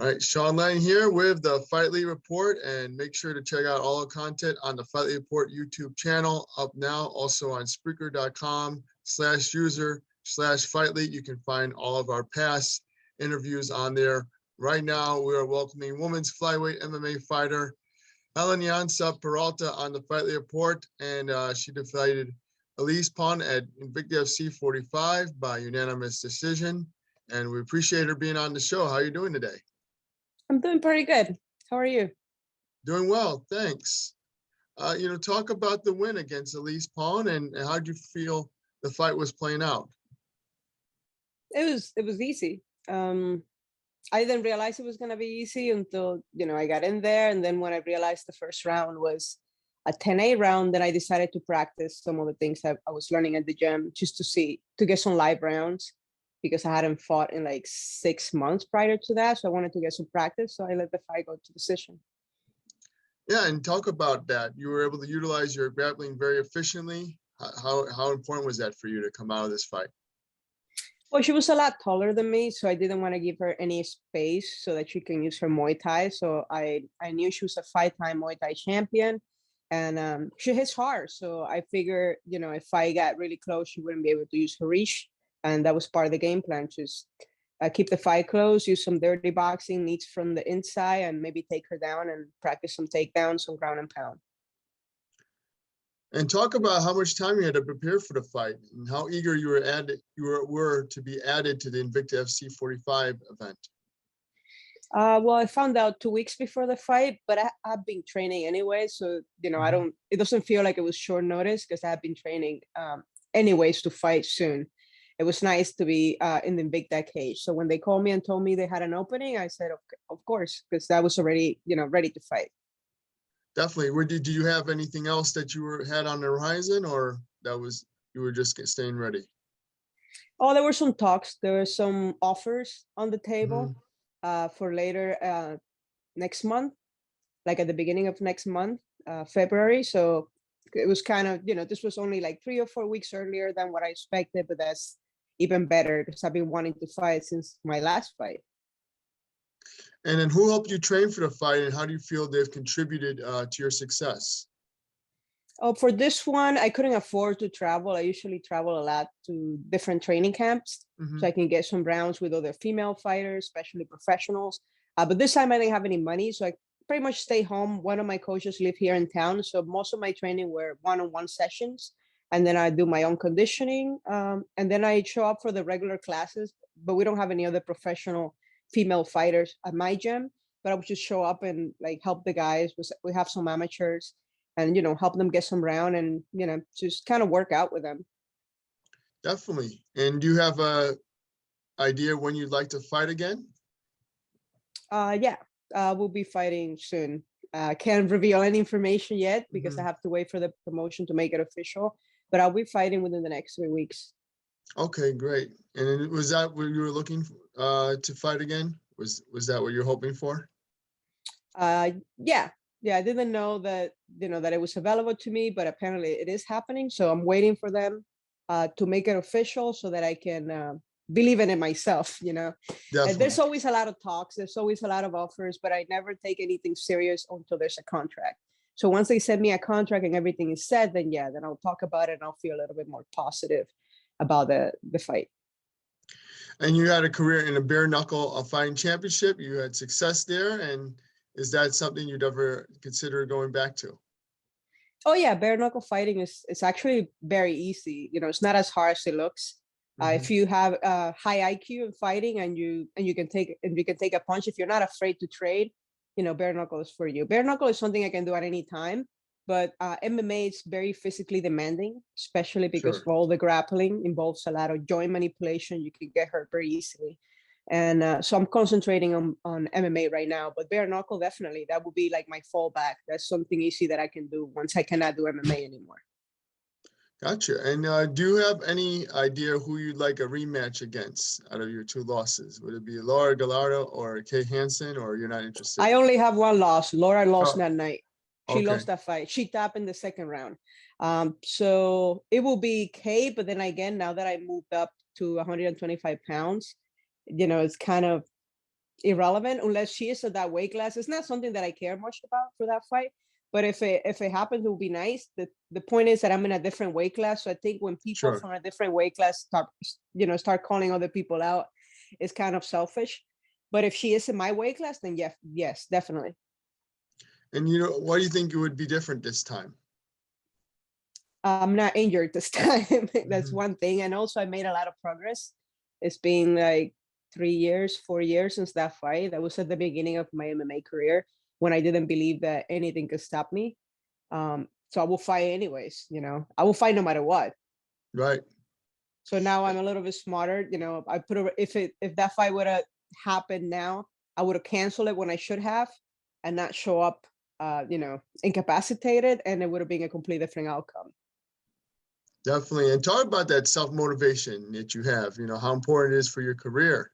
All right, Sean Lang here with the Fight League Report, and make sure to check out all the content on the Fight League Report YouTube channel up now, also on Spreaker.com/user/Fight League. You can find all of our past interviews on there. Right now, we are welcoming women's flyweight MMA fighter Alianza Peralta on the Fight League Report, and she defeated Elise Pon at Invicta FC 45 by unanimous decision. And we appreciate her being on the show. How are you doing today? I'm doing pretty good. How are you? Doing well, thanks. Talk about the win against Elise Pon and how did you feel the fight was playing out? It was easy. I didn't realize it was gonna be easy until I got in there, and then when I realized the first round was a 10-8 round, then I decided to practice some of the things that I was learning at the gym just to get some live rounds, because I hadn't fought in like 6 months prior to that. So I wanted to get some practice. So I let the fight go to decision. Yeah, and talk about that. You were able to utilize your grappling very efficiently. How important was that for you to come out of this fight? Well, she was a lot taller than me, so I didn't want to give her any space so that she can use her Muay Thai. So I knew she was a 5-time Muay Thai champion, and she hits hard. So I figured, if I got really close, she wouldn't be able to use her reach. And that was part of the game plan. Just keep the fight close, use some dirty boxing, knees from the inside, and maybe take her down and practice some takedowns, some ground and pound. And talk about how much time you had to prepare for the fight and how eager you were to be added to the Invicta FC 45 event. Well, I found out 2 weeks before the fight, but I've been training anyway. So, it doesn't feel like it was short notice because I've been training anyways to fight soon. It was nice to be in the Invicta cage. So when they called me and told me they had an opening, I said, okay, of course, because I was already, ready to fight. Definitely. Did you have anything else that you had on the horizon, or you were just staying ready? Oh, there were some talks. There were some offers on the table for later next month, like at the beginning of next month, February. So it was kind of, this was only like 3 or 4 weeks earlier than what I expected, but that's even better because I've been wanting to fight since my last fight. And then who helped you train for the fight, and how do you feel they've contributed to your success? Oh, for this one, I couldn't afford to travel. I usually travel a lot to different training camps so I can get some rounds with other female fighters, especially professionals. But this time I didn't have any money, so I pretty much stay home. One of my coaches live here in town, so most of my training were one-on-one sessions, and then I do my own conditioning, and then I show up for the regular classes, but we don't have any other professional female fighters at my gym, but I would just show up and like help the guys. We have some amateurs and, help them get some round and, just kind of work out with them. Definitely. And do you have a idea when you'd like to fight again? Yeah, we'll be fighting soon. Can't reveal any information yet because I have to wait for the promotion to make it official, but I'll be fighting within the next 3 weeks. Okay, great. And was that what you were looking to fight again? Was that what you're hoping for? Yeah. I didn't know that that it was available to me, but apparently it is happening. So I'm waiting for them to make it official so that I can believe in it myself. Definitely. There's always a lot of talks. There's always a lot of offers, but I never take anything serious until there's a contract. So once they send me a contract and everything is set, then then I'll talk about it and I'll feel a little bit more positive about the fight. And you had a career in a bare knuckle fighting championship. You had success there. And is that something you'd ever consider going back to? Oh yeah, bare knuckle fighting is actually very easy. It's not as hard as it looks. If you have a high IQ in fighting and you can take a punch, if you're not afraid to trade, bare knuckle is for you. Bare knuckle is something I can do at any time. But MMA is very physically demanding, especially because of all the grappling involves a lot of joint manipulation. You can get hurt very easily. And so I'm concentrating on MMA right now. But bare knuckle, definitely, that would be like my fallback. That's something easy that I can do once I cannot do MMA anymore. Gotcha. And do you have any idea who you'd like a rematch against out of your 2 losses? Would it be Laura Gallardo or Kay Hansen, or you're not interested? I only have 1 loss. Laura lost that night. She lost that fight. She tapped in the second round. So it will be Kay, but then again, now that I moved up to 125 pounds, it's kind of irrelevant unless she is at that weight class. It's not something that I care much about for that fight. But if it happens, it would be nice. The point is that I'm in a different weight class. So I think when people Sure. from a different weight class start calling other people out, it's kind of selfish. But if she is in my weight class, then yes, definitely. And why do you think it would be different this time? I'm not injured this time. That's Mhm. one thing. And also I made a lot of progress. It's been like 3 years, 4 years since that fight. That was at the beginning of my MMA career when I didn't believe that anything could stop me. So I will fight anyways, I will fight no matter what. Right. So now I'm a little bit smarter. I if that fight would have happened now, I would have canceled it when I should have and not show up incapacitated, and it would have been a completely different outcome. Definitely. And talk about that self-motivation that you have, how important it is for your career.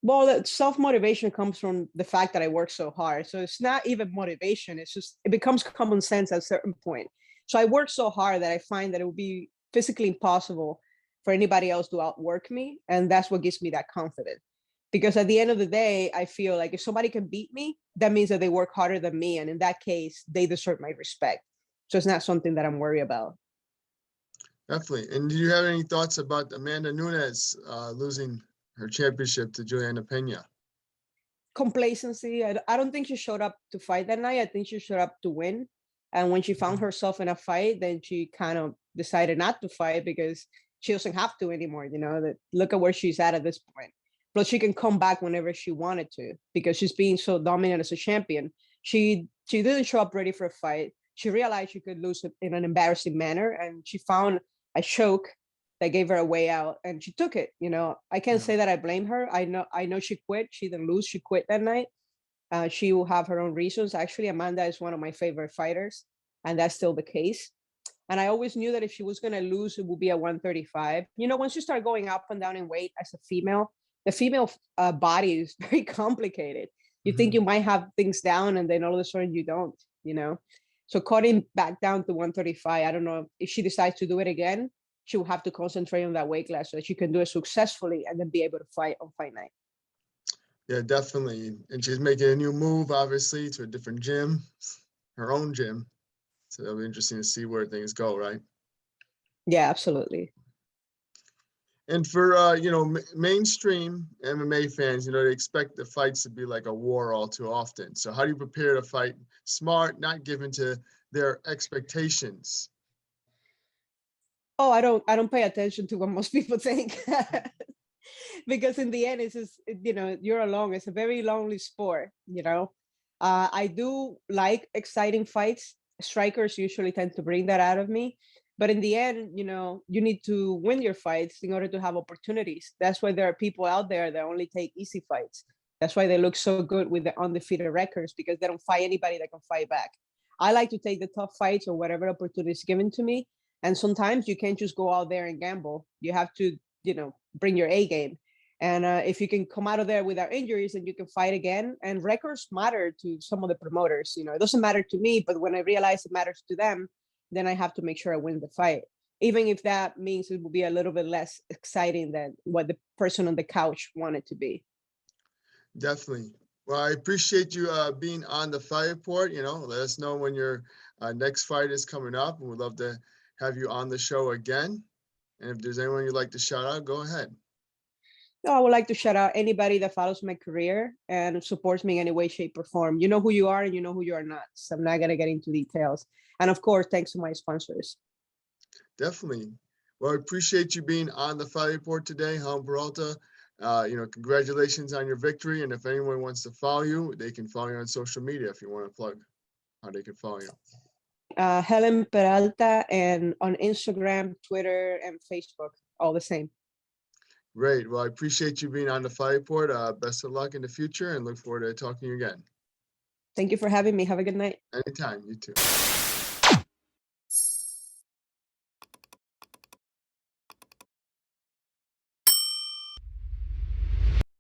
Well, that self-motivation comes from the fact that I work so hard. So it's not even motivation. It's just, it becomes common sense at a certain point. So I work so hard that I find that it would be physically impossible for anybody else to outwork me. And that's what gives me that confidence. Because at the end of the day, I feel like if somebody can beat me, that means that they work harder than me. And in that case, they deserve my respect. So it's not something that I'm worried about. Definitely. And do you have any thoughts about Amanda Nunes losing her championship to Juliana Pena? Complacency. I don't think she showed up to fight that night. I think she showed up to win. And when she found herself in a fight, then she kind of decided not to fight because she doesn't have to anymore. That look at where she's at this point. Plus, she can come back whenever she wanted to because she's being so dominant as a champion. She didn't show up ready for a fight. She realized she could lose in an embarrassing manner, and she found a choke that gave her a way out, and she took it. I can't say that I blame her. I know she quit. She didn't lose. She quit that night. She will have her own reasons. Actually, Amanda is one of my favorite fighters, and that's still the case. And I always knew that if she was going to lose, it would be at 135. Once you start going up and down in weight as a female, the female body is very complicated. You think you might have things down, and then all of a sudden you don't. So cutting back down to 135, I don't know if she decides to do it again. She will have to concentrate on that weight class so that she can do it successfully and then be able to fight on fight night. Yeah, definitely. And she's making a new move, obviously, to a different gym, her own gym. So it'll be interesting to see where things go, right? Yeah, absolutely. And for, mainstream MMA fans, they expect the fights to be like a war all too often. So how do you prepare to fight smart, not given to their expectations? Oh, I don't pay attention to what most people think. Because in the end, it's just, you're alone. It's a very lonely sport, I do like exciting fights. Strikers usually tend to bring that out of me. But in the end, you need to win your fights in order to have opportunities. That's why there are people out there that only take easy fights. That's why they look so good with the undefeated records, because they don't fight anybody that can fight back. I like to take the tough fights or whatever opportunity is given to me. And sometimes you can't just go out there and gamble. You have to, bring your A game. And if you can come out of there without injuries, then you can fight again. And records matter to some of the promoters. It doesn't matter to me, but when I realize it matters to them, then I have to make sure I win the fight, even if that means it will be a little bit less exciting than what the person on the couch wanted to be. Definitely. Well, I appreciate you being on the Fight Report. Let us know when your next fight is coming up, and we'd love to have you on the show again. And if there's anyone you'd like to shout out, go ahead. I would like to shout out anybody that follows my career and supports me in any way, shape, or form. You know who you are and you know who you are not. So I'm not going to get into details. And of course, thanks to my sponsors. Definitely. Well, I appreciate you being on the Fight Report today, Helen Peralta. Congratulations on your victory. And if anyone wants to follow you, they can follow you on social media if you want to plug how they can follow you. Helen Peralta, and on Instagram, Twitter, and Facebook, all the same. Great. Well, I appreciate you being on the Fight Report. Best of luck in the future and look forward to talking to you again. Thank you for having me. Have a good night. Anytime. You too.